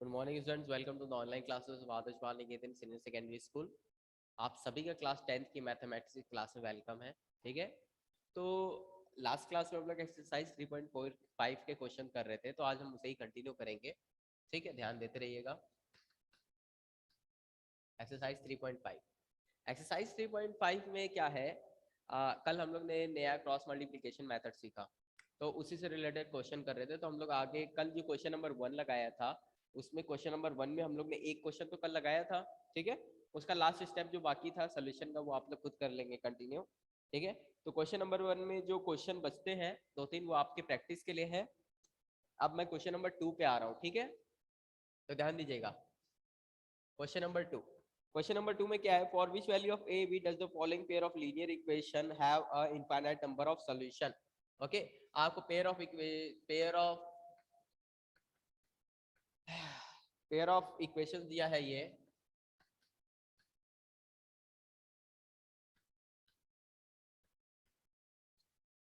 Good morning students, welcome to the online classes of Adarsh Bal Niketan senior secondary school. आप सभी का class 10th की mathematics की क्लास में वेलकम है। ठीक है, तो लास्ट क्लास में हम लोग एक्सरसाइज 3.5 के क्वेश्चन कर रहे थे, तो आज हम उसे ही कंटिन्यू करेंगे। ठीक है, ध्यान देते रहिएगा। एक्सरसाइज 3.5, एक्सरसाइज 3.5 में क्या है, कल हम लोग ने नया क्रॉस मल्टीप्लिकेशन मेथड सीखा, तो उसी से रिलेटेड क्वेश्चन कर रहे थे। तो हम लोग आगे कल जो क्वेश्चन नंबर 1 लगाया था, उसमें क्वेश्चन नंबर 1 में हम लोग ने एक क्वेश्चन तो कल लगाया था। ठीक है, उसका लास्ट स्टेप जो बाकी था सोल्यूशन का, वो आप लोग खुद कर लेंगे कंटिन्यू। ठीक है, तो क्वेश्चन नंबर 1 में जो क्वेश्चन बचते हैं 2-3, वो आपके प्रैक्टिस के लिए है। अब मैं क्वेश्चन नंबर 2 पे आ रहा हूँ। ठीक है, तो ध्यान दीजिएगा। क्वेश्चन नंबर 2, क्वेश्चन नंबर 2 में क्या है, for which value of A B does the following pair of linear equation have a infinite number of solution. Okay, आपको पेयर ऑफ इक्वेशन दिया है ये।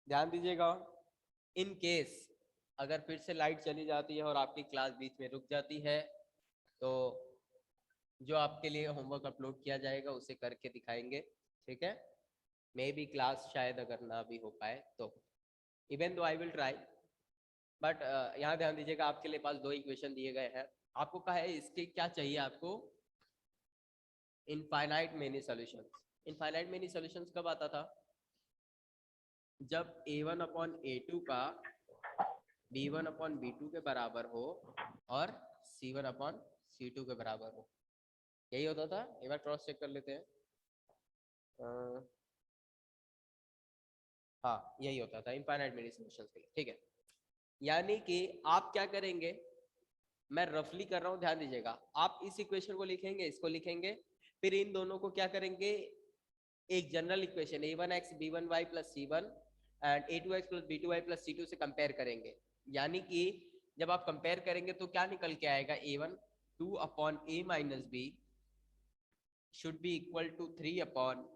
ध्यान दीजिएगा। इन केस अगर फिर से लाइट चली जाती है और आपकी क्लास बीच में रुक जाती है, तो जो आपके लिए होमवर्क अपलोड किया जाएगा उसे करके दिखाएंगे। ठीक है, मे बी क्लास शायद अगर ना भी हो पाए तो, even though I will try, but यहाँ ध्यान दीजिएगा, आपके लिए पास दो इक्वेशन दिए गए हैं। आपको कहा है इसके क्या चाहिए, आपको infinite many solutions. Infinite many solutions कब आता था, जब a1 अपॉन a2 का b1 अपॉन b2 के बराबर हो और c1 अपॉन c2 के बराबर हो। यही होता था। एक बार क्रॉस चेक कर लेते हैं। हाँ, यही होता था इनफाइनाइट मेनी सॉल्यूशंस के लिए। ठीक है, यानी कि आप क्या करेंगे, मैं रफली कर रहा हूं, ध्यान दीजिएगा। आप इस इक्वेशन को लिखेंगे, इसको लिखेंगे, फिर इन दोनों को क्या करेंगे, एक general equation a1x b1y plus c1 and a2x plus b2y plus c2 से कंपेयर करेंगे। यानी कि जब आप कंपेयर करेंगे तो क्या निकल के आएगा, a1 2 upon a minus b should be equal to 3 upon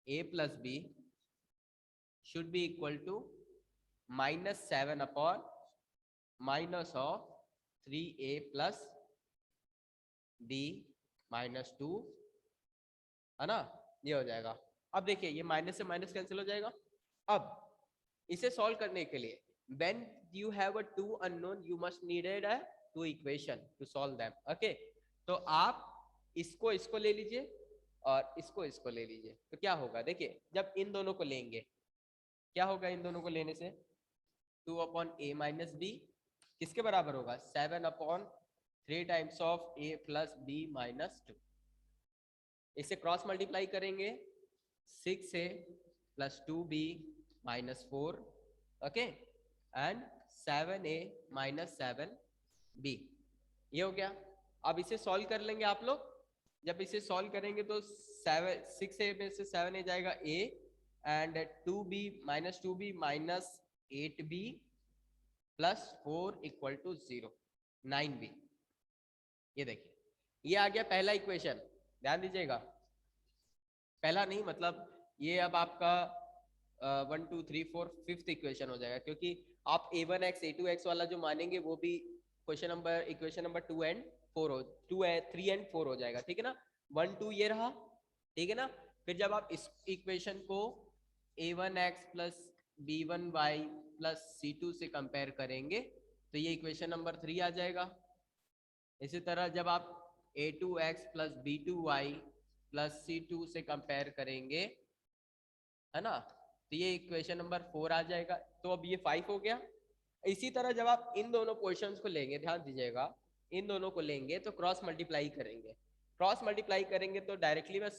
a plus b should be equal to -7 upon minus of 3a plus b -2, है ना। ये हो जाएगा। अब देखिए, ये माइनस से माइनस कैंसिल हो जाएगा। अब इसे सॉल्व करने के लिए, when you have a two unknown you must needed a two equation to solve them. Okay, तो आप इसको इसको ले लीजिए और इसको ले लीजिए, तो क्या होगा, देखिए जब इन दोनों को लेंगे, क्या होगा इन दोनों को लेने से, 2 अपॉन ए माइनस बी किसके बराबर होगा, 7 upon 3 times of A plus B minus 2। इसे क्रॉस मल्टीप्लाई करेंगे, 6a plus 2b minus 4, okay, and 7a minus 7b। ये हो गया। अब इसे सॉल्व कर लेंगे आप लोग। जब इसे सॉल्व करेंगे तो 6a में से 7a जाएगा a, and 2b minus 2b minus 8b plus 4 equal to 0, 9b। ये देखिए, ये आ गया पहला इक्वेशन। ध्यान दीजिएगा, पहला नहीं मतलब ये अब आपका 1 2 3 4 5th इक्वेशन हो जाएगा, क्योंकि आप a1x a2x वाला जो मानेंगे वो भी question number equation number 2 and 4 हो, 3 एंड 4 हो जाएगा। ठीक है ना, 1 2 ये रहा। ठीक है ना, फिर जब आप इस इक्वेशन को a1x plus b1y plus c2 से कंपेयर करेंगे तो ये इक्वेशन नंबर 3 आ जाएगा। इसी तरह जब आप a2x plus b2y plus c2 से कंपेयर करेंगे, है ना, तो ये इक्वेशन नंबर 4 आ जाएगा। तो अब ये 5 हो गया। इसी तरह जब आप इन दोनों क्वेश्चंस को लेंगे, ध्यान दीजिएगा, इन दोनों को लेंगे तो क्रॉस मल्टीप्लाई करेंगे। क्रॉस मल्टीप्लाई करेंगे तो डायरेक्टली मैं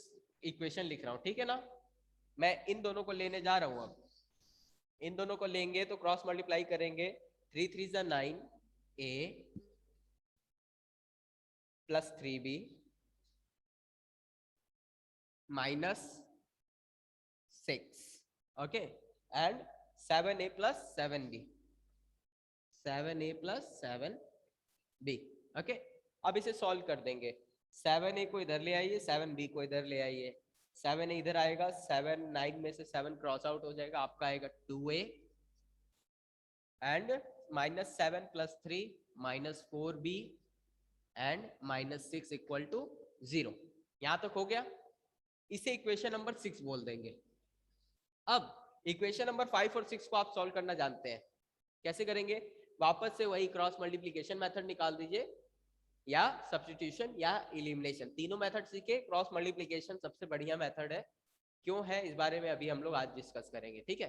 इक्वेशन लिख रहा हूँ, ठीक है ना। मैं इन दोनों को लेने जा रहा हूँ। अब इन दोनों को लेंगे तो क्रॉस मल्टीप्लाई करेंगे, 3 3 जा 9 a plus 3b minus 6, okay, and 7a plus 7b, 7a plus 7b, okay. अब इसे सॉल्व कर देंगे, 7a को इधर ले आइए, 7b को इधर ले आइए, 7a इधर आएगा, 7 9 में से 7 क्रॉस आउट हो जाएगा, आपका आएगा 2a and -7 plus 3 -4b and -6 equal to 0। यहां तक हो गया। इसे इक्वेशन नंबर 6 बोल देंगे। अब इक्वेशन नंबर 5 और 6 को आप सॉल्व करना जानते हैं, कैसे करेंगे? वापस से वही क्रॉस मल्टीप्लिकेशन मेथड निकाल दीजिए, या सब्स्टिट्यूशन या एलिमिनेशन, तीनों मेथड सीखे। क्रॉस मल्टीप्लिकेशन सबसे बढ़िया मेथड है, क्यों है इस बारे में अभी हम लोग आज डिस्कस करेंगे, ठीक है।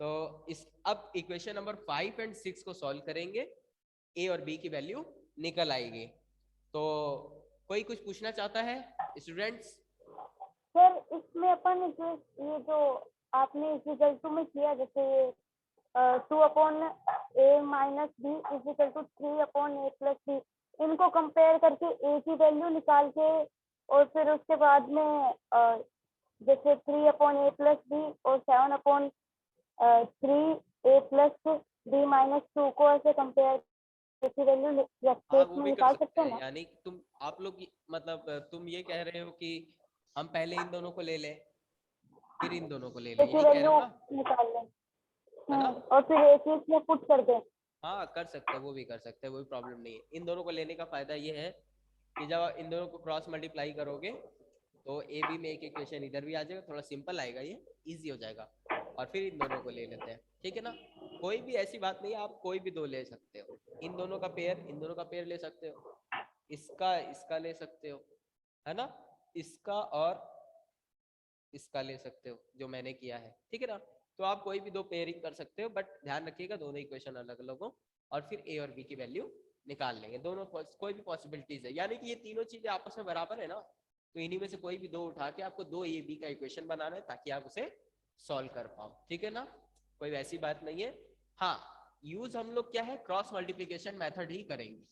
तो इस अब इक्वेशन नंबर 5 एंड 6 को सॉल्व करेंगे, ए और बी की वैल्यू निकल आएगी। तो कोई कुछ पूछना चाहता है स्टूडेंट्स? सर इसमें अपन ये जो आपने इस रिजल्ट में किया, जैसे 2/a-b is equal to 3/a+b, इनको कंपेयर करके a की वैल्यू निकाल के और फिर उसके बाद में जैसे 3/a+b और 7/3a+b-2 को ऐसे कंपेयर की वैल्यू रख के हाँ वो इसमें भी कर निकाल सकते सकते हैं हैं, ना? यानी तुम आप लोग मतलब तुम ये कह रहे हो कि हम पहले इन दोनों को ले लें, फिर इन दोनों को ले लें, a की यही कह रहे वैल्यू हो ना, निकाल लें। है ना? और फिर एक ही इसमें पुट कर दें। हाँ कर सकते हैं, वो भी कर सकते हैं, वो भी प्रॉब्लम नहीं है। इन दोनों को लेने का फायदा ये है कि जब इन दोनों को क्रॉस मल्टीप्लाई करोगे तो ए बी में एक इक्वेशन इधर भी आ जाएगा, थोड़ा सिंपल आएगा, ये इजी हो जाएगा। और फिर इन दोनों को ले लेते हैं, ठीक है ना। कोई भी ऐसी बात नहीं है, आप कोई भी दो ले सकते हो, इन दोनों का पेयर, इन दोनों का पेयर ले सकते हो, इसका इसका ले सकते हो, है ना, इसका और इसका ले सकते हो, जो मैंने किया है, ठीक है ना। तो आप कोई भी दो पेयरिंग कर सकते हो, बट ध्यान रखिएगा दोनों इक्वेशन अलग अलग हो, और फिर ए और बी की वैल्यू निकाल लेंगे। दोनों कोई भी पॉसिबिलिटीज है, यानी कि ये तीनों चीजें आपस में बराबर है ना, तो इन्हीं में से कोई भी दो उठा के आपको दो ए बी का इक्वेशन बनाना है, ताकि आप उसे सॉल्व कर पाओ, ठीक है ना। कोई वैसी बात नहीं है। हाँ, यूज हम लोग क्या है, क्रॉस मल्टीप्लीकेशन मेथड ही करेंगे।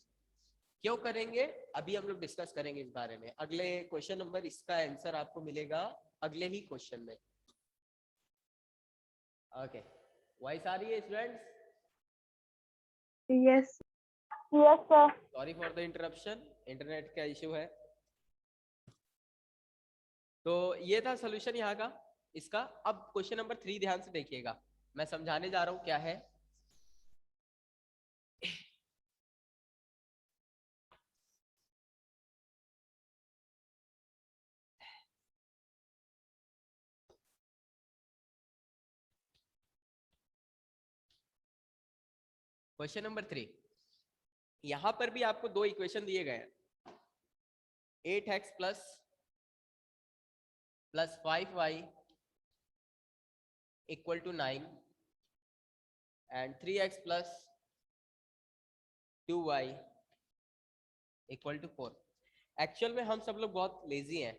क्यों करेंगे अभी हम लोग डिस्कस करेंगे इस बारे में। अगले क्वेश्चन नंबर, इसका आंसर आपको मिलेगा अगले ही क्वेश्चन में। ओके, वॉइस आ रही है students? Yes yes sir. Sorry for the interruption, internet का इशू है। तो ये था सोल्यूशन यहाँ का इसका। अब क्वेश्चन नंबर 3 ध्यान से देखिएगा, मैं समझाने जा रहा हूँ क्या है। क्वेश्चन नंबर 3, यहां पर भी आपको दो इक्वेशन दिए गए हैं, 8x plus 5y equal to 9 and 3x plus 2y equal to 4। Actual में हम सब लोग बहुत लेजी हैं,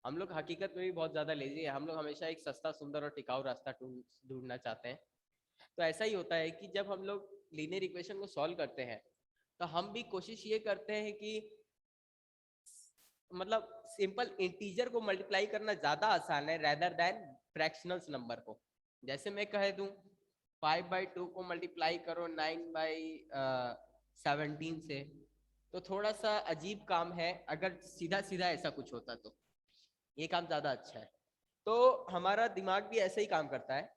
हम लोग हकीकत में भी बहुत ज्यादा लेजी है। हम लोग हमेशा एक सस्ता, सुंदर और टिकाऊ रास्ता ढूंढना चाहते हैं। तो ऐसा ही होता है कि जब हम लोग लीनियर इक्वेशन को सॉल्व करते हैं, तो हम भी कोशिश ये करते हैं कि मतलब सिंपल इंटीजर को मल्टीप्लाई करना ज्यादा आसान है रेदर देन फ्रैक्शनल्स नंबर को। जैसे मैं कह दूं 5/2 को मल्टीप्लाई करो 9/17 से, तो थोड़ा सा अजीब काम है। अगर सीधा सीधा ऐसा कुछ होता तो ये काम ज्यादा अच्छा है। तो हमारा दिमाग भी ऐसे ही काम करता है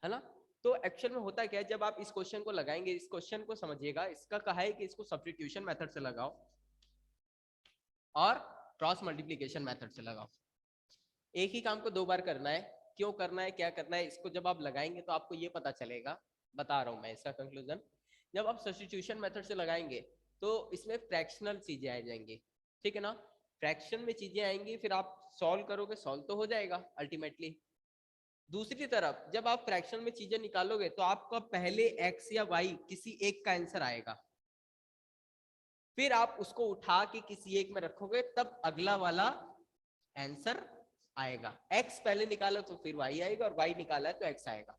ना। तो एक्चुअल में होता क्या है, जब आप इस क्वेश्चन को लगाएंगे, इस क्वेश्चन को समझिएगा, इसका कहा है कि इसको सब्स्टिट्यूशन मेथड से लगाओ और क्रॉस मल्टीप्लिकेशन मेथड से लगाओ। एक ही काम को दो बार करना है, क्यों करना है, क्या करना है, इसको जब आप लगाएंगे तो आपको ये पता चलेगा। बता रहा हूं मैं इसका कंक्लूजन। जब आप सब्स्टिट्यूशन मेथड से लगाएंगे तो इसमें फ्रैक्शनल चीजें आ जाएंगी, ठीक है ना। फ्रैक्शन में चीजें आएंगी, फिर आप सॉल्व करोगे, सॉल्व तो हो जाएगा अल्टीमेटली। दूसरी तरफ जब आप फ्रैक्शन में चीजें निकालोगे तो आपका पहले x या y किसी एक का आंसर आएगा, फिर आप उसको उठा के किसी एक में रखोगे, तब अगला वाला आंसर आएगा। x पहले निकाला तो फिर y आएगा, और y निकाला है तो x आएगा।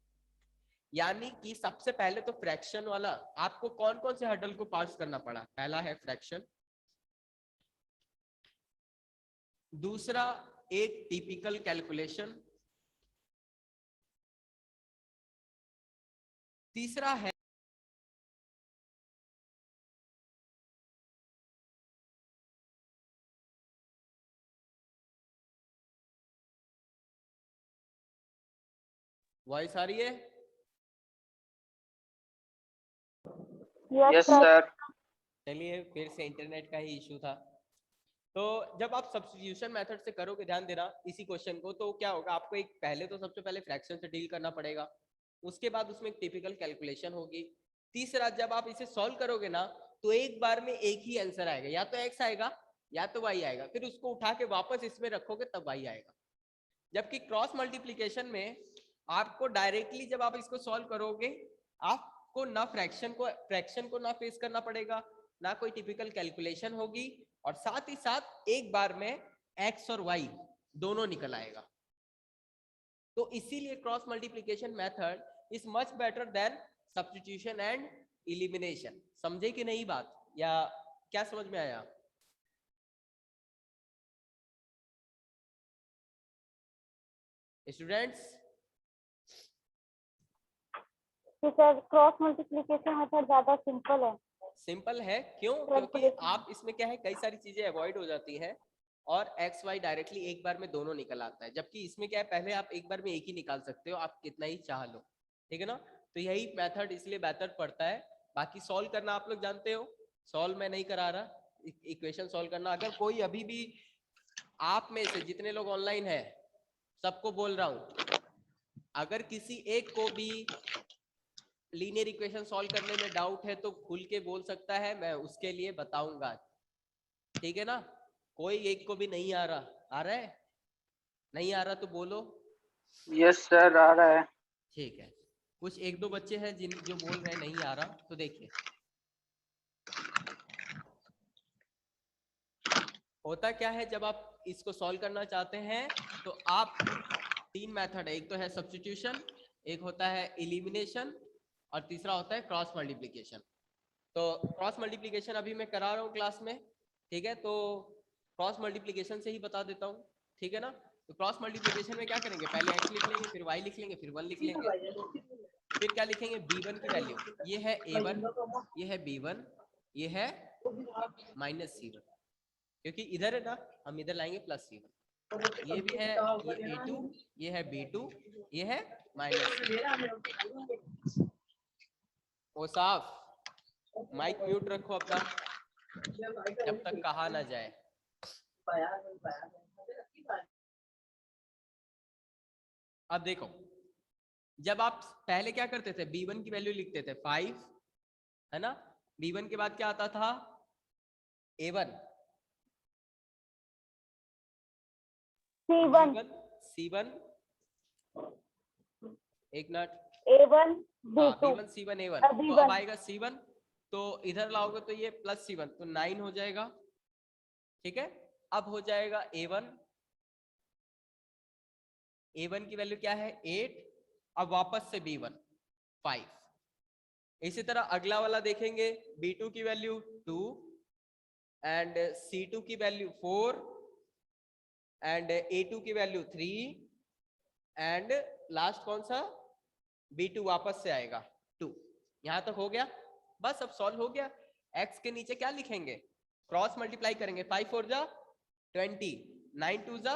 यानी कि सबसे पहले तो फ्रैक्शन वाला आपको कौन कौन से हर्डल को पास करना पड़ा? पहला है फ्रैक्शन, दूसरा एक टिपिकल कैलकुलेशन, तीसरा है वॉइस आ रही है? Yes sir. चलिए फिर से इंटरनेट का ही इशू था। तो जब आप सब्स्टिट्यूशन मेथड से करोगे, ध्यान देना इसी क्वेश्चन को, तो क्या होगा, आपको एक पहले तो सबसे पहले फ्रैक्शन से डील करना पड़ेगा, उसके बाद उसमें एक टिपिकल कैलकुलेशन होगी। तीसरा, जब आप इसे सॉल्व करोगे ना, तो एक बार में एक ही आंसर आएगा, या तो एक्स आएगा या तो वाई आएगा, फिर उसको उठा के वापस इसमें रखोगे तब वाई आएगा। जबकि क्रॉस मल्टीप्लीकेशन में आपको डायरेक्टली जब आप इसको सॉल्व करोगे, आपको ना फ्रैक्शन को ना फेस करना पड़ेगा, ना कोई टिपिकल कैलकुलेशन होगी, और साथ ही साथ एक बार में एक्स और वाई दोनों निकल आएगा। तो इसीलिए cross multiplication method is much better than substitution and elimination. समझे कि नहीं बात, या क्या समझ में आया? Students, sir cross multiplication method ज्यादा सिंपल है। सिंपल है क्यों? क्योंकि आप इसमें क्या है, कई सारी चीजें अवॉइड हो जाती हैं, और एक्स वाई डायरेक्टली एक बार में दोनों निकल आता है। जबकि इसमें क्या है, पहले आप एक बार में एक ही निकाल सकते हो, आप कितना ही चाह लो, ठीक है ना। तो यही मेथड इसलिए बेहतर पड़ता है। बाकी सॉल्व करना आप लोग जानते हो, सॉल्व मैं नहीं करा रहा, इक्वेशन सॉल्व करना। अगर कोई अभी भी आप में से जितने लोग ऑनलाइन है, सबको बोल रहा हूं, अगर किसी एक को भी लीनियर इक्वेशन सॉल्व करने में डाउट है तो खुल के बोल सकता है, मैं उसके लिए बताऊंगा, ठीक है ना। कोई एक को भी नहीं आ रहा है? नहीं आ रहा तो बोलो। यस सर, आ रहा है। ठीक है, कुछ एक दो बच्चे हैं जिन जो बोल रहे हैं नहीं आ रहा, तो देखिए होता क्या है, जब आप इसको सॉल्व करना चाहते हैं तो आप तीन मेथड है, एक तो है सब्स्टिट्यूशन, एक होता है इलिमिनेशन, और तीसरा होता है क्रॉस मल्टीप्लिकेशन। तो क्रॉस मल्टीप्लिकेशन अभी मैं करा रहा हूँ क्लास में, ठीक है। तो क्रॉस मल्टीप्लिकेशन से ही बता देता हूँ, ठीक है ना। तो क्रॉस मल्टीप्लिकेशन में क्या करेंगे, पहले x लिख लेंगे, फिर y लिख लेंगे, फिर 1 लिख लेंगे, फिर क्या लिखेंगे, b1 की वैल्यू, ये है a1, ये है b1, ये है माइनस c1, क्योंकि इधर है ना, हम इधर लाएंगे प्लस c1, ये भी है, ये a2, ये है b2, ये है माइनस c1। वो साफ माइक म्यूट रखो अपना, जब तक कहा ना जाए। अब देखो, जब आप पहले क्या करते थे, b1 की वैल्यू लिखते थे 5, है ना। b1 के बाद क्या आता था, a1, C1 c1, एक मिनट, A1 हाँ B2 b1 c1 a1, तो B1 अब आएगा c1, तो इधर लाओगे तो ये प्लस c1, तो 9 हो जाएगा, ठीक है। अब हो जाएगा a1, a1 की वैल्यू क्या है 8, अब वापस से b1 5। इसी तरह अगला वाला देखेंगे, b2 की वैल्यू 2, एंड c2 की वैल्यू 4, एंड a2 की वैल्यू 3, एंड लास्ट कौन सा, b2 वापस से आएगा 2। यहां तक हो गया, बस अब सॉल्व हो गया। x के नीचे क्या लिखेंगे, क्रॉस मल्टीप्लाई करेंगे, 5 4 जा 20, 9 2 जा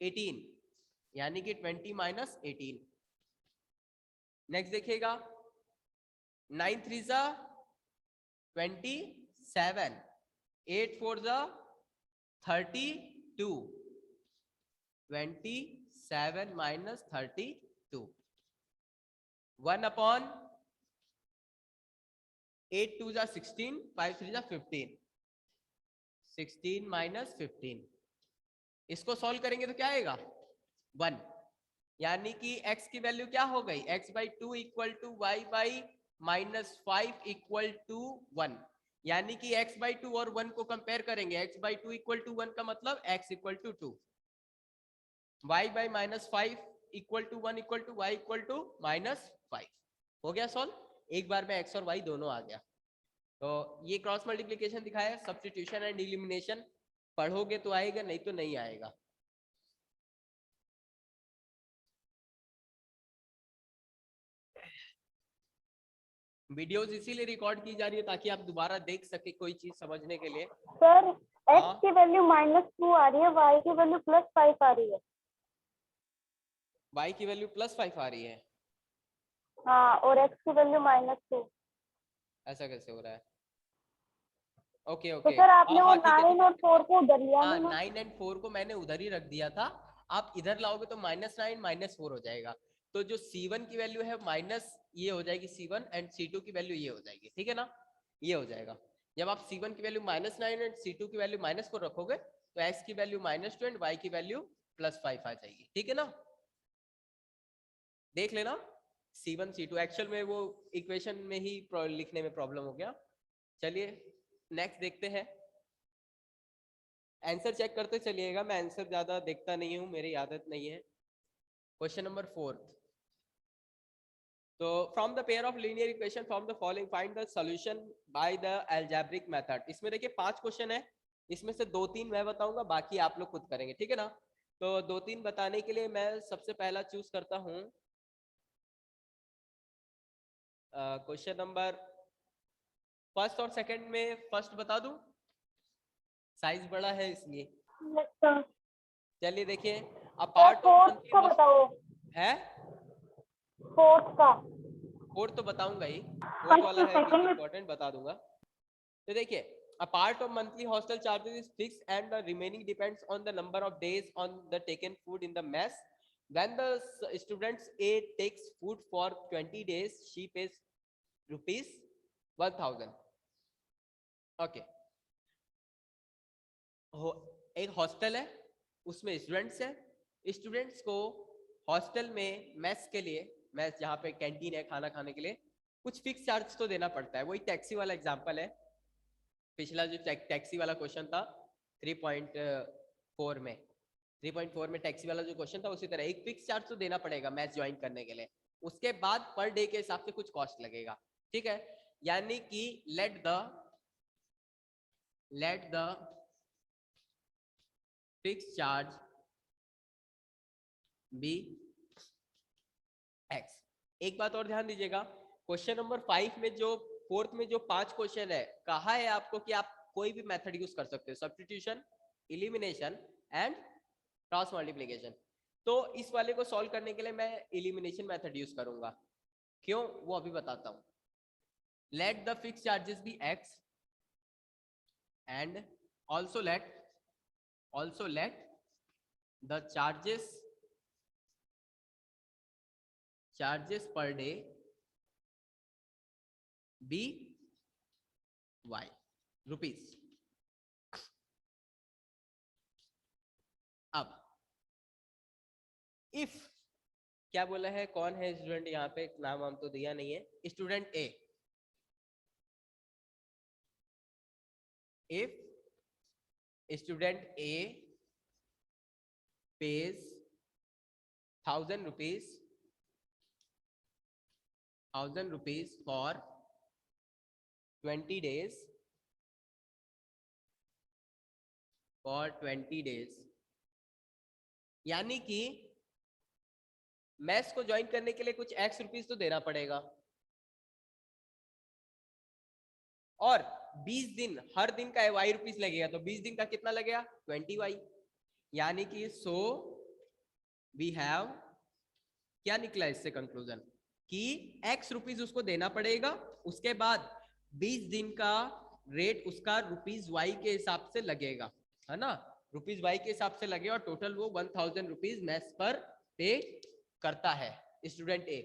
18, यानी कि 20 माइनस 18। नेक्स्ट देखिएगा, 9 3 जा 27, 8 4 जा 32, 27 माइनस 32, 1 अपॉन 8 2 जा 16, 5 3 जा 15, 16 माइनस 15। इसको सॉल्व करेंगे तो क्या आएगा 1, यानी कि x की वैल्यू क्या हो गई, x by 2 equal to y by minus 5 equal to 1, यानी कि x बाई 2 और 1 को कंपेयर करेंगे, x बाई 2 इक्वल टू 1 का मतलब x equal to 2, y by minus 5 equal to 1 equal to y equal to minus 5। हो गया सॉल्व, एक बार में x और y दोनों आ गया। तो ये क्रॉस मल्टीप्लिकेशन दिखाया, सब्स्टिट्यूशन एंड इलिमिनेशन, पढ़ोगे तो आएगा, नहीं तो नहीं आएगा। वीडियोस इसीलिए रिकॉर्ड की जा रही है ताकि आप दोबारा देख सके कोई चीज समझने के लिए। सर x हाँ की वैल्यू -2 आ रही है, y की वैल्यू +5 आ रही है। y की वैल्यू +5 आ रही है, हाँ, और x की वैल्यू -2। ऐसा कैसे हो रहा है? ओके तो ओके, सर आपने वो हाँ ठीक है 9 और 4 को उधर लिया हाँ, नहीं ना? 9 एंड 4 को मैंने उधर ही रख दिया था। आप इधर लाओगे तो -9 -4 हो जाएगा। तो जो C1 की वैल्यू है माइनस ये हो जाएगी C1 एंड C2 की वैल्यू ये हो जाएगी, ठीक है ना, ये हो जाएगा। जब आप C1 की वैल्यू -9 एंड C2 की वैल्यू -4 रखोगे तो X की वैल्यू -2 एंड Y की वैल्यू +5 आ जाएगी, ठीक है ना। देख लेना C1 C2 एक्चुअल में वो इक्वेशन में ही लिखने में प्रॉब्लम हो गया। चलिए नेक्स्ट देखते हैं, आंसर चेक करते चलिएगा, मैं आंसर ज्यादा देखता नहीं हूं, मेरी आदत नहीं है। क्वेश्चन नंबर 4, तो from the pair of linear equation from the following find the solution by the algebraic method. इसमें देखिए 5 क्वेश्चन है, इसमें से 2-3 मैं बताऊंगा, बाकी आप लोग खुद करेंगे, ठीक है ना। तो 2-3 बताने के लिए मैं सबसे पहला चूज करता हूं क्वेश्चन नंबर फर्स्ट और सेकंड में फर्स्ट बता दूं, साइज बड़ा है इसलिए। सर चलिए देखिए, a part of fourth monthly का बताओ, है, फोर्थ का। फोर्थ तो बताऊंगा ही, फोर्थ फर्स्ट वाला है भी सेकंड में इंपॉर्टेंट, बता दूंगा। तो देखिए, a part of monthly hostel charges is fixed and the remaining depends on the number of days on the taken food in the mess. When the students A takes food for 20 days, she pays rupees 1000. Okay. एक hostel है, उसमें students है, students को hostel में mess के लिए, mess जहाँ पे कैंटीन है खाना खाने के लिए, कुछ फिक्स चार्ज तो देना पड़ता है। वही टैक्सी वाला एग्जांपल है, पिछला जो टैक्सी वाला क्वेश्चन था 3.4 में, 3.4 में टैक्सी वाला जो क्वेश्चन था उसी तरह एक फिक्स चार्ज तो देना पड़ेगा मैच ज्वाइन करने के लिए, उसके बाद पर डे के हिसाब से कुछ कॉस्ट लगेगा, ठीक है। यानी कि let the fix charge be x. एक बात और ध्यान दीजिएगा, क्वेश्चन नंबर 5 में जो फोर्थ में जो 5 क्वेश्चन है, कहा है आपको कि आप कोई भी मेथड यूज कर सकते हो, substitution, elimination and cross multiplication. तो इस वाले को सॉल्व करने के लिए मैं एलिमिनेशन मेथड यूज करूंगा, क्यों वो अभी बताता हूं। Let the fix charges be x and also let the charges per day be y rupees. अब इफ क्या बोला है, कौन है स्टूडेंट, यहाँ पे नाम वाम तो दिया नहीं है, student A, if student A pays 1000 rupees for 20 days, यानी कि मैथ्स को ज्वाइन करने के लिए कुछ एक्स रुपीज तो देना पड़ेगा, और 20 दिन, हर दिन का वाई रुपीज लगेगा, तो 20 दिन का कितना लगेगा 20 वाई, यानी कि सो वी हैव, क्या निकला इससे कंक्लूजन कि एक्स रुपीज उसको देना पड़ेगा, उसके बाद 20 दिन का रेट उसका रुपीज वाई के हिसाब से लगेगा, है ना, रुपीज वाई के हिसाब से लगेगा, और टोटल वो 1000 रुपीज मैथ्स पर पे करता है स्टूडेंट ए।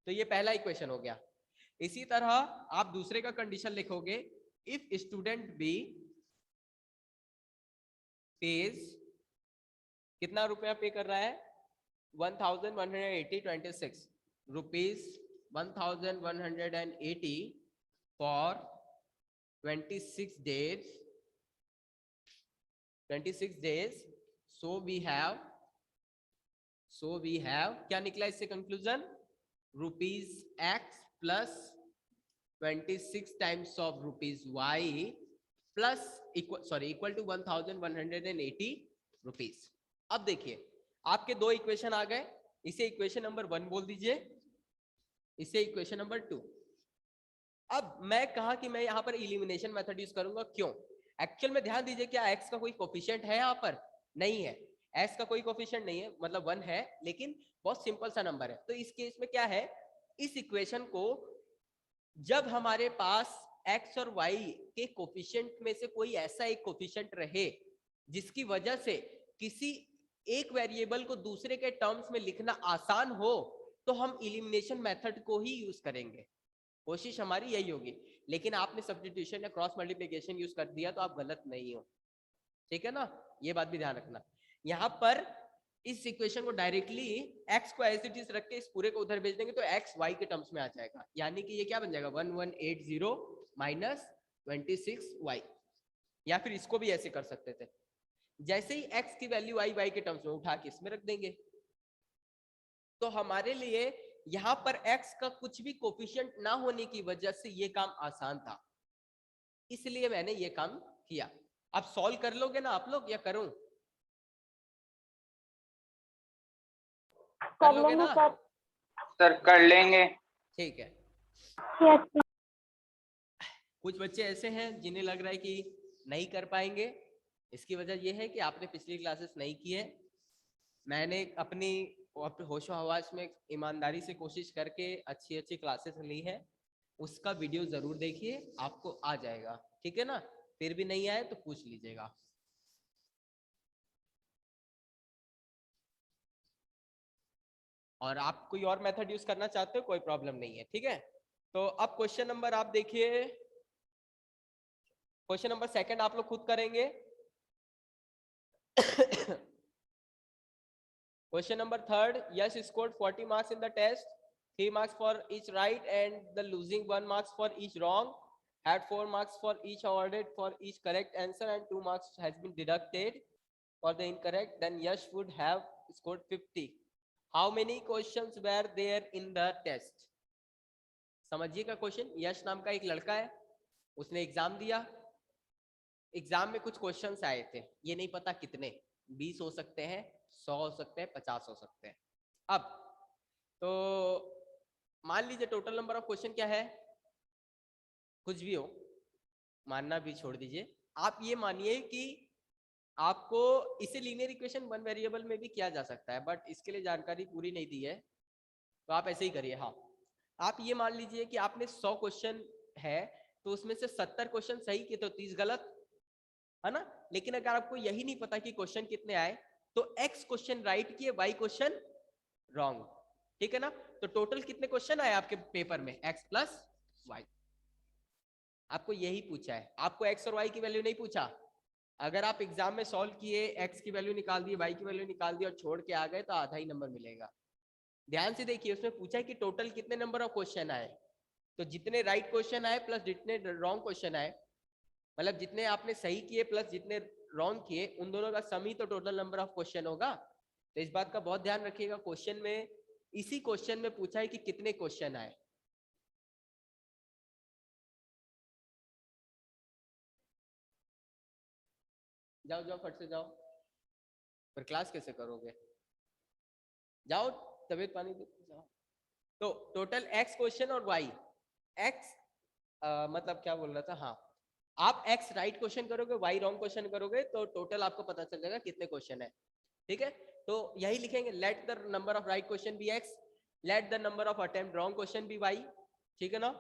तो ये पहला इक्वेशन हो गया। इसी तरह आप दूसरे का कंडीशन लिखोगे, इफ स्टूडेंट बी पेज, कितना रुपया पे कर रहा है 1180 rupees 1180 for 26 days, so we have क्या निकला इससे conclusion, rupees x plus 26 times of rupees y plus equal to 1180 rupees. अब देखिए आपके दो इक्वेशन आ गए, इसे इक्वेशन नंबर 1 बोल दीजिए, इसे इक्वेशन नंबर 2। अब मैं कहा कि मैं यहाँ पर इलिमिनेशन मेथड यूज करूंगा, क्यों, एक्चुअल में ध्यान दीजिए, क्या एक्स का कोई कोफिशिएंट है यहाँ पर, नहीं है, एक्स का कोई कोफिशिएंट नहीं है, मतलब 1 है, लेकिन बहुत सिंपल सा नंबर है। तो इस केस में क्या है, इस इक्वेशन को जब हमारे पास एक्स और वाई के कोफिशिएंट में से कोई ऐसा एक कोफिशिएंट रहे जिसकी वजह से किसी एक वेरिएबल को दूसरे के टर्म्स में लिखना आसान हो, तो हम इलिमिनेशन मेथड को ही यूज करेंगे। कोशिश हमारी यही होगी। लेकिन आपने सब्स्टिट्यूशन या क्रॉस मल्टीप्लिकेशन यूज कर दिया तो आप गलत नहीं हो, ठीक है ना, ये बात भी ध्यान रखना। यहाँ पर इस इक्वेशन को डायरेक्टली x को एज इट इज रख के इस पूरे को उधर भेज देंगे तो x y के टर्म्स में आ जाएगा, यानी कि ये क्या बन जाएगा 1180 माइनस 26y। या फिर इसको भी ऐसे कर सकते थे, जैसे ही x की वैल्यू आई y के टर्म्स में उठा के इसमें रख देंगे। तो हमारे लिए यहाँ पर x का कुछ भी कोफिशिएंट ना होने की वजह से ये काम आसान था, इसलिए मैंने ये काम किया। अब सॉल्व कर लोगे ना आप लोग या करूं? कर लोगे ना? सर कर लेंगे। ठीक है। Yes, कुछ बच्चे ऐसे हैं जिन्हें लग रहा है कि नहीं कर पाएंगे, इसकी वजह यह है कि आपने पिछली क्लासेस नहीं की है। मैंने अपनी होशो हवास में ईमानदारी से कोशिश करके अच्छी अच्छी क्लासेस ली है, उसका वीडियो जरूर देखिए, आपको आ जाएगा, ठीक है ना। फिर भी नहीं आए तो पूछ लीजिएगा। और आप कोई और मेथड यूज करना चाहते हो कोई प्रॉब्लम नहीं है, ठीक है। तो अब क्वेश्चन नंबर आप देखिए, क्वेश्चन नंबर सेकंड आप लोग खुद करेंगे। Question number third, Yash scored 40 marks in the test, 3 marks for each right and the losing 1 marks for each wrong, had 4 marks for each awarded for each correct answer and 2 marks has been deducted for the incorrect, then Yash would have scored 50. How many questions were there in the test? समझिएगा question. यश नाम का एक लड़का है, उसने exam दिया, exam में कुछ क्वेश्चंस आए थे, ये नहीं पता कितने, 20 हो सकते हैं, 100 हो सकते हैं, 50 हो सकते हैं। अब तो मान लीजिए टोटल नंबर ऑफ क्वेश्चन क्या है, कुछ भी हो, मानना भी छोड़ दीजिए। आप ये मानिए कि आपको इसे लीनियर इक्वेशन वन वेरिएबल में भी किया जा सकता है, बट इसके लिए जानकारी पूरी नहीं दी है, तो आप ऐसे ही करिए। हाँ, आप ये मान लीजिए कि आपने 100 क्वेश्चन है, तो उसमें से 70 क्वेश्चन सही किए तो 30 गलत, है ना। लेकिन अगर आपको यही नहीं पता कि क्वेश्चन कितने आए, तो x क्वेश्चन राइट किए, y क्वेश्चन रॉन्ग, ठीक है ना। तो टोटल कितने क्वेश्चन आए आपके पेपर में, x प्लस y। आपको यही पूछा है, आपको x और y की वैल्यू नहीं पूछा। अगर आप एग्जाम में सॉल्व किए, x की वैल्यू निकाल दी, y की वैल्यू निकाल दी और छोड़ के आ गए, तो आधा ही नंबर मिलेगा। ध्यान से देखिए, उसमें पूछा है कि टोटल कितने नंबर ऑफ क्वेश्चन आए, तो जितने राइट क्वेश्चन आए प्लस जितने रॉन्ग क्वेश्चन आए, मतलब जितने आपने सही किए प्लस जितने रॉन्ग किए, उन दोनों का सम ही तो टोटल नंबर ऑफ क्वेश्चन होगा। तो इस बात का बहुत ध्यान रखिएगा। क्वेश्चन में, इसी क्वेश्चन में पूछा है कि कितने क्वेश्चन आए। जाओ जाओ फट से जाओ, फिर क्लास कैसे करोगे, जाओ तबीयत पानी दे जाओ। तो टोटल x क्वेश्चन और y, x मतलब क्या बोल रहा था, हाँ, आप x राइट क्वेश्चन करोगे, y रॉन्ग क्वेश्चन करोगे, तो टोटल आपको पता चल जाएगा कितने क्वेश्चन है, ठीक है। तो यही लिखेंगे, let the number of right question be x, let the number of attempt wrong question be y, ठीक है ना।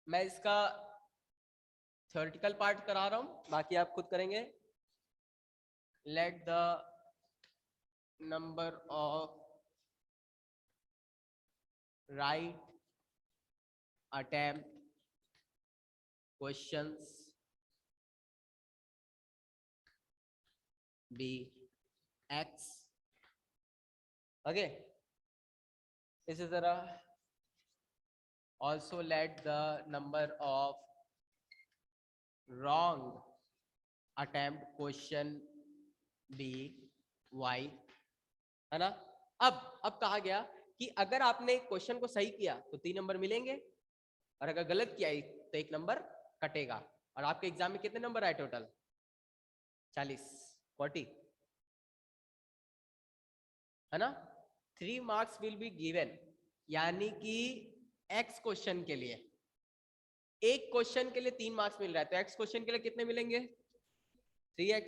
मैं इसका थ्योरेटिकल पार्ट करा रहा हूं, बाकी आप खुद करेंगे। Late the number of right attempt questions be x, okay, इसी तरह also let the number of wrong attempt question be y, है ना। अब कहा गया कि अगर आपने क्वेश्चन को सही किया तो 3 नंबर मिलेंगे, और अगर गलत किया तो 1 नंबर कटेगा। और आपके एग्जाम में कितने नंबर आए टोटल, 40, है ना। 3 मार्क्स विल बी गिवन, यानी कि x क्वेश्चन के लिए, एक क्वेश्चन के लिए 3 मार्क्स मिल रहा है, तो x क्वेश्चन के लिए कितने मिलेंगे, 3x।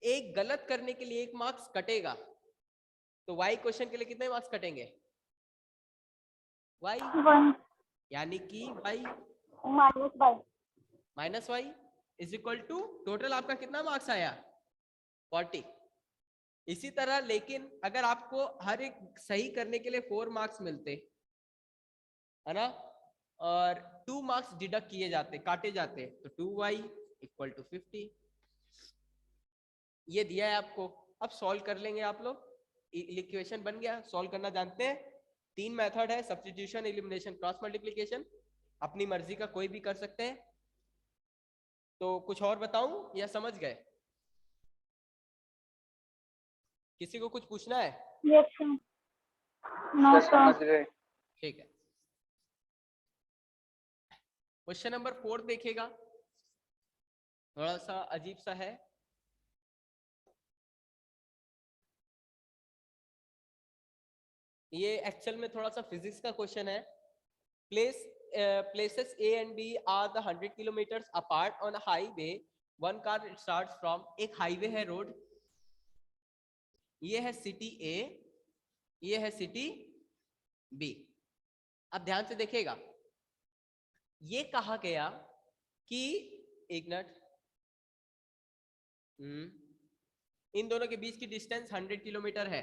एक गलत करने के लिए 1 मार्क्स कटेगा, तो y क्वेश्चन के लिए कितने मार्क्स कटेंगे, y 1। यानी कि y minus -y is equal to total आपका कितना मार्क्स आया 40। इसी तरह लेकिन अगर आपको हर एक सही करने के लिए 4 मार्क्स मिलते है ना, और 2 मार्क्स डिडक्ट किए जाते, काटे जाते, तो 2y इक्वल टू 50 ये दिया है आपको। अब सॉल्व कर लेंगे आप लोग, इक्वेशन बन गया। सॉल्व करना जानते हैं, 3 मेथड है, सब्स्टिट्यूशन, एलिमिनेशन, क्रॉस मल्टीप्लिकेशन। अपनी मर्जी का कोई भी कर सकते हैं। तो कुछ और बताऊं या समझ गए? किसी को कुछ पूछना है? नो सर समझ गए। ठीक है। क्वेश्चन नंबर 4 देखेगा, थोड़ा सा अजीब सा है। ये एक्चुअल में थोड़ा सा फिजिक्स का क्वेश्चन है। places A and B are the 100 kilometers apart on a highway. One car starts from, एक हाईवे है, रोड, ये है सिटी A, ये है सिटी B। अब ध्यान से देखिएगा, ये कहा गया कि एक मिनट, इन दोनों के बीच की डिस्टेंस 100 किलोमीटर है।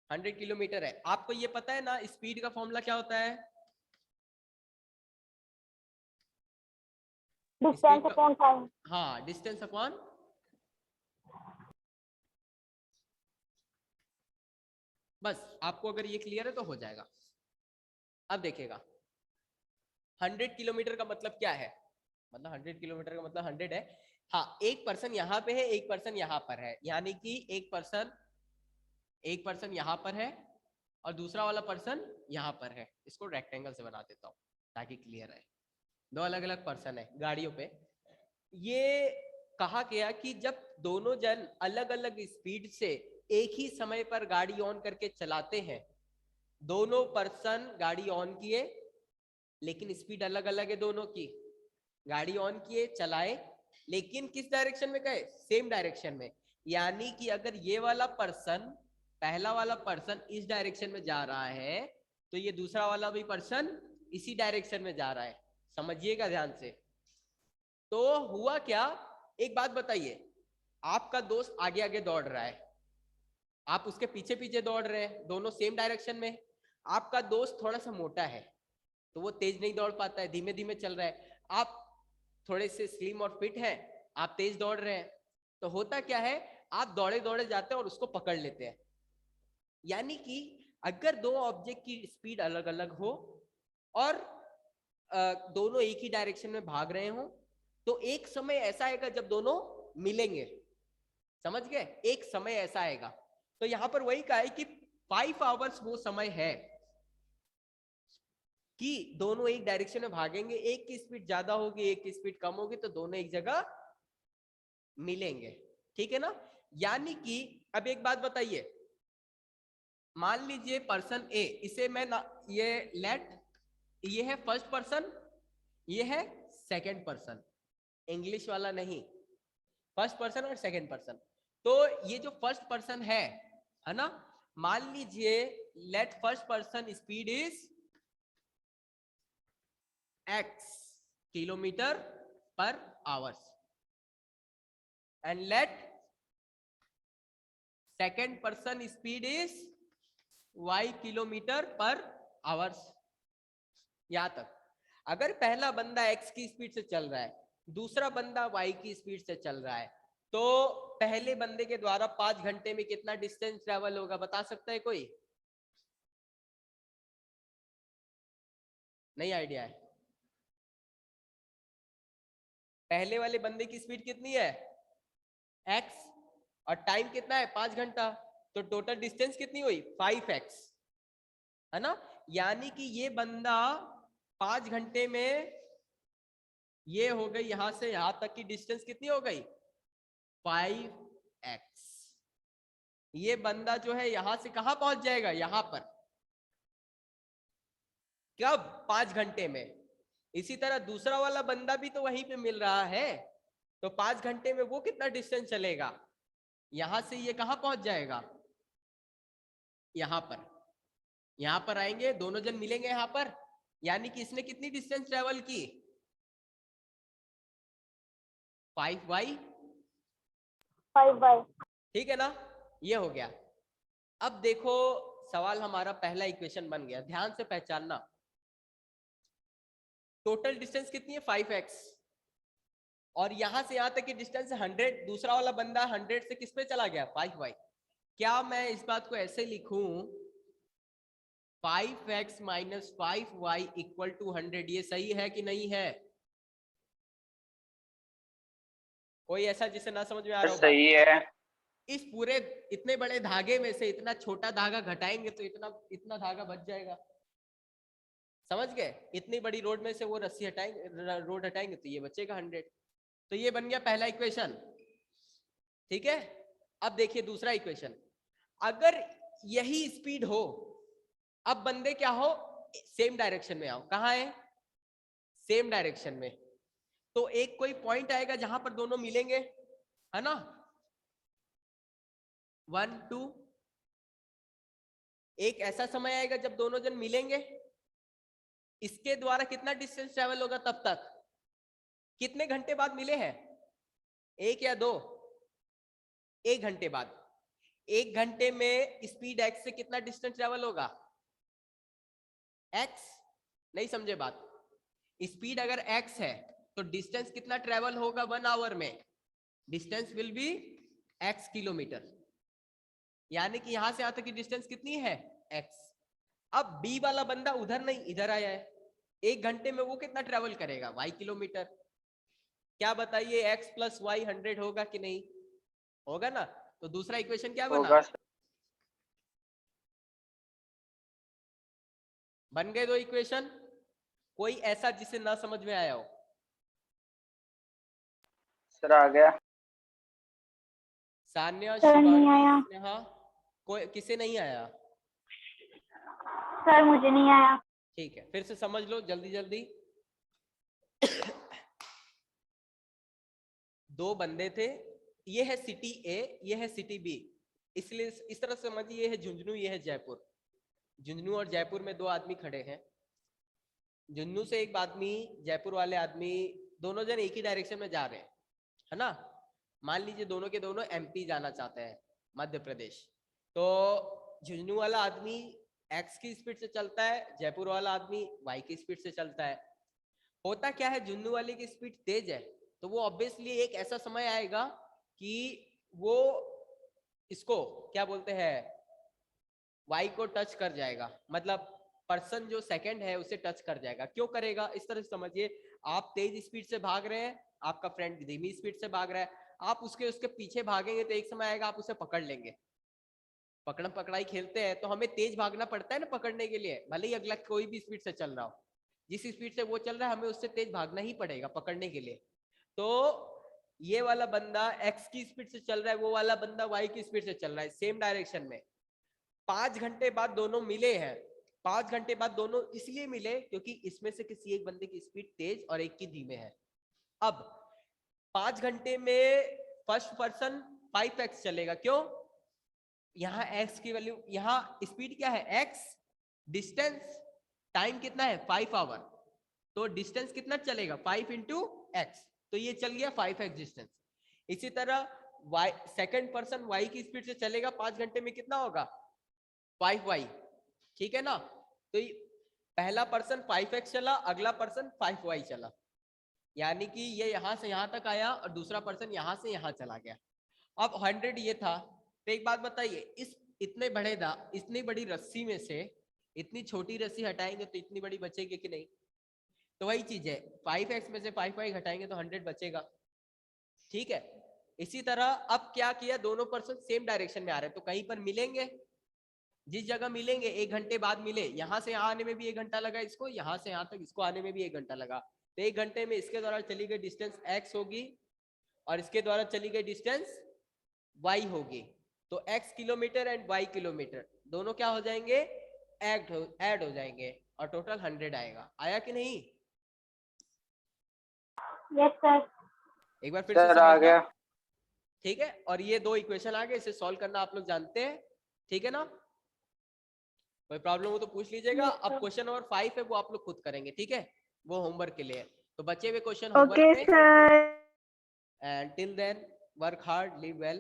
100 किलोमीटर है। आपको ये पता है ना स्पीड का फॉर्मूला क्या होता है? Distance upon time. हाँ, डिस्टेंस अपॉन, बस आपको अगर ये क्लियर है तो हो जाएगा। अब देखिएगा 100 किलोमीटर का मतलब क्या है, मतलब 100 किलोमीटर का मतलब 100 है। हाँ, एक पर्सन यहाँ पे है, एक पर्सन यहाँ पर है, यानी कि एक पर्सन यहाँ पर है और दूसरा वाला पर्सन यहाँ पर है। इसको रेक्टेंगल से बना देता हूँ ताकि क्लियर है। दो अलग अलग पर्सन है गाड़ियों पे। ये कहा गया कि जब दोनों जन अलग अलग स्पीड से एक ही समय पर गाड़ी ऑन करके चलाते हैं, दोनों पर्सन गाड़ी ऑन किए लेकिन स्पीड अलग अलग है दोनों की, गाड़ी ऑन किए, चलाए, लेकिन किस डायरेक्शन में गए? सेम डायरेक्शन में। यानी कि अगर ये वाला पर्सन, पहला वाला पर्सन इस डायरेक्शन में जा रहा है तो ये दूसरा वाला भी पर्सन इसी डायरेक्शन में जा रहा है। समझिएगा ध्यान से। तो हुआ क्या, एक बात बताइए, आपका दोस्त आगे आगे दौड़ रहा है, आप उसके पीछे पीछे दौड़ रहे हैं, दोनों सेम डायरेक्शन में। आपका दोस्त थोड़ा सा मोटा है तो वो तेज नहीं दौड़ पाता है, धीमे धीमे चल रहा है। आप थोड़े से स्लिम और फिट हैं, आप तेज दौड़ रहे हैं। तो होता क्या है, आप दौड़े दौड़े जाते हैं और उसको पकड़ लेते हैं। यानी कि अगर दो ऑब्जेक्ट की स्पीड अलग अलग हो और दोनों एक ही डायरेक्शन में भाग रहे हो, तो एक समय ऐसा आएगा जब दोनों मिलेंगे। समझ गए? एक समय ऐसा आएगा। तो यहां पर वही कहा है कि 5 आवर्स वो समय है कि दोनों एक डायरेक्शन में भागेंगे, एक की स्पीड ज्यादा होगी, एक की स्पीड कम होगी, तो दोनों एक जगह मिलेंगे। ठीक है ना? यानी कि अब एक बात बताइए, मान लीजिए पर्सन ए, इसे मैं ना, ये है फर्स्ट पर्सन, ये है सेकंड पर्सन, इंग्लिश वाला नहीं, फर्स्ट पर्सन और सेकंड पर्सन। तो ये जो फर्स्ट पर्सन है ना, मान लीजिए let first person speed is x kilometre पर hours and let second person speed is y kilometre पर आवर्स। यहां तक अगर पहला बंदा x की स्पीड से चल रहा है, दूसरा बंदा y की स्पीड से चल रहा है, तो पहले बंदे के द्वारा 5 घंटे में कितना डिस्टेंस ट्रेवल होगा, बता सकता है कोई? नहीं आइडिया है? पहले वाले बंदे की स्पीड कितनी है x और टाइम कितना है 5 घंटा, तो टोटल डिस्टेंस कितनी हुई 5x, है ना? यानी कि ये बंदा 5 घंटे में, ये हो गई यहां से यहां तक की डिस्टेंस कितनी हो गई 5x। ये बंदा जो है यहां से कहां पहुंच जाएगा, यहां पर, कब? 5 घंटे में। इसी तरह दूसरा वाला बंदा भी तो वहीं पे मिल रहा है, तो 5 घंटे में वो कितना डिस्टेंस चलेगा, यहां से ये कहां पहुंच जाएगा, यहां पर। यहाँ पर आएंगे, दोनों जन मिलेंगे यहाँ पर, यानी कि इसने कितनी डिस्टेंस ट्रेवल की, 5y, 5y। ठीक है ना, ये हो गया। अब देखो सवाल हमारा पहला इक्वेशन बन गया, ध्यान से पहचानना। टोटल डिस्टेंस कितनी है 5x, और यहां से यहां तक की डिस्टेंस 100, दूसरा वाला बंदा 100 से किस पे चला गया, 5y। क्या मैं इस बात को ऐसे लिखूं, 5x minus 5y equal to 100, ये सही है कि नहीं है? कोई ऐसा जिसे ना समझ में आ रहा हो बात? सही है। इस पूरे इतने बड़े धागे में से इतना छोटा धागा घटाएंगे तो इतना इतना धागा बच जाएगा, समझ गए? इतनी बड़ी रोड में से वो रस्सी हटाएंगे, रोड हटाएंगे तो ये बचेगा 100। तो ये बन गया पहला इक्वेशन, ठीक है। अब देखिए दूसरा इक्वेशन, अगर यही स्पीड हो, अब बंदे क्या हो, सेम डायरेक्शन में आओ, कहाँ है, सेम डायरेक्शन में, तो एक कोई पॉइंट आएगा जहां पर दोनों मिलेंगे, है ना, 1 2, एक ऐसा समय आएगा जब दोनों जन मिलेंगे, इसके द्वारा कितना डिस्टेंस ट्रेवल होगा तब तक, कितने घंटे बाद मिले हैं, 1 या 2, 1 घंटे बाद। 1 घंटे में स्पीड x से कितना डिस्टेंस ट्रेवल होगा, x, नहीं समझे बात, स्पीड अगर x है तो डिस्टेंस कितना ट्रेवल होगा 1 आवर में, distance will be x kilometre, यानी कि यहां से यहां तक की डिस्टेंस कितनी है x। अब b वाला बंदा उधर नहीं इधर आया है, 1 घंटे में वो कितना ट्रेवल करेगा, y किलोमीटर। क्या बताइए, x प्लस वाई 100 होगा कि नहीं, होगा ना। तो दूसरा इक्वेशन क्या बना, होगा। बन गए 2 इक्वेशन। कोई ऐसा जिसे ना समझ में आया हो, सर आ गया। सान्या, सर नहीं शिवांगी, आया। स्नेहा, कोई किसे नहीं आया, सर मुझे नहीं आया। ठीक है, फिर से समझ लो जल्दी जल्दी। 2 बंदे थे, ये है सिटी ए, ये है सिटी बी, इसलिए इस तरह से समझिए, ये है झुंझुनू, ये है जयपुर। झुंझुनू और जयपुर में 2 आदमी खड़े हैं, झुंझुनू से एक आदमी, जयपुर वाले आदमी, दोनों जन एक ही डायरेक्शन में जा रहे हैं, है ना। मान लीजिए दोनों के दोनों एमपी जाना चाहते हैं, मध्य प्रदेश। तो झुंझुनू वाला आदमी एक्स की स्पीड से चलता है, जयपुर वाला आदमी वाई की स्पीड से चलता है। होता क्या है, झुंझुनू वाले की स्पीड तेज है, तो वो ऑब्वियसली एक ऐसा समय आएगा कि वो इसको क्या बोलते हैं, वाई को टच कर जाएगा, मतलब पर्सन जो सेकंड है उसे टच कर जाएगा। क्यों करेगा, इस तरह से समझिए, आप तेज स्पीड से भाग रहे हैं, आपका फ्रेंड धीमी स्पीड से भाग रहा है, आप उसके उसके पीछे भागेंगे तो एक समय आएगा आप उसे पकड़ लेंगे। पकड़म पकड़ाई खेलते हैं तो हमें तेज भागना पड़ता है ना पकड़ने के लिए, भले ही अगला कोई भी स्पीड से चल रहा हो, जिस स्पीड से वो चल रहा है हमें उससे तेज भागना ही पड़ेगा पकड़ने के लिए। तो ये वाला बंदा एक्स की स्पीड से चल रहा है, वो वाला बंदा वाई की स्पीड से चल रहा है, सेम डायरेक्शन में। 5 घंटे बाद दोनों मिले हैं, 5 घंटे बाद दोनों इसलिए मिले क्योंकि इसमें से किसी एक बंदे की स्पीड तेज और एक की धीमे है। अब 5 घंटे में फर्स्ट पर्सन 5x चलेगा, क्यों, यहाँ x की वैल्यू, यहाँ स्पीड क्या है x, डिस्टेंस, टाइम कितना है 5 आवर, तो डिस्टेंस कितना चलेगा 5 इंटू एक्स, तो ये चल गया 5x डिस्टेंस। इसी तरह y सेकंड पर्सन y की स्पीड से चलेगा 5 घंटे में, कितना होगा 5y, ठीक है ना। तो पहला पर्सन 5x चला, अगला पर्सन 5y चला, यानी कि ये यहां से यहां तक आया और दूसरा पर्सन यहां से यहां चला गया। अब 100 ये था, तो एक बात बताइए, इस इतनी बड़ी रस्सी में से इतनी छोटी रस्सी हटाएंगे तो इतनी बड़ी बचेगी कि नहीं। तो वही चीज है, 5x में से 5y घटाएंगे तो 100 बचेगा, ठीक है। इसी तरह अब क्या किया, दोनों पर्सन सेम डायरेक्शन में आ रहे हैं तो कहीं पर मिलेंगे, जिस जगह मिलेंगे 1 घंटे बाद मिले, यहां से यहां आने में भी 1 घंटा लगा इसको, यहां से यहां तक इसको आने में भी 1 घंटा लगा, तो 1 घंटे में इसके द्वारा चली गई डिस्टेंस x होगी और इसके द्वारा चली गई डिस्टेंस y होगी। तो x kilometre and y kilometre दोनों क्या हो जाएंगे, ऐड हो जाएंगे और टोटल 100 आएगा। आया कि नहीं, यस सर। एक बार फिर से सर आ समझना, गया। ठीक है। और ये 2 इक्वेशन आ गए, इसे सॉल्व करना आप लोग जानते हैं, ठीक है ना। कोई प्रॉब्लम हो तो पूछ लीजिएगा। Yes, अब sir. क्वेश्चन नंबर 5 है वो आप लोग खुद करेंगे, ठीक है, वो होमवर्क के लिए है। तो बचे हुए क्वेश्चन Okay, होमवर्क में, sir. And till then work hard, live well.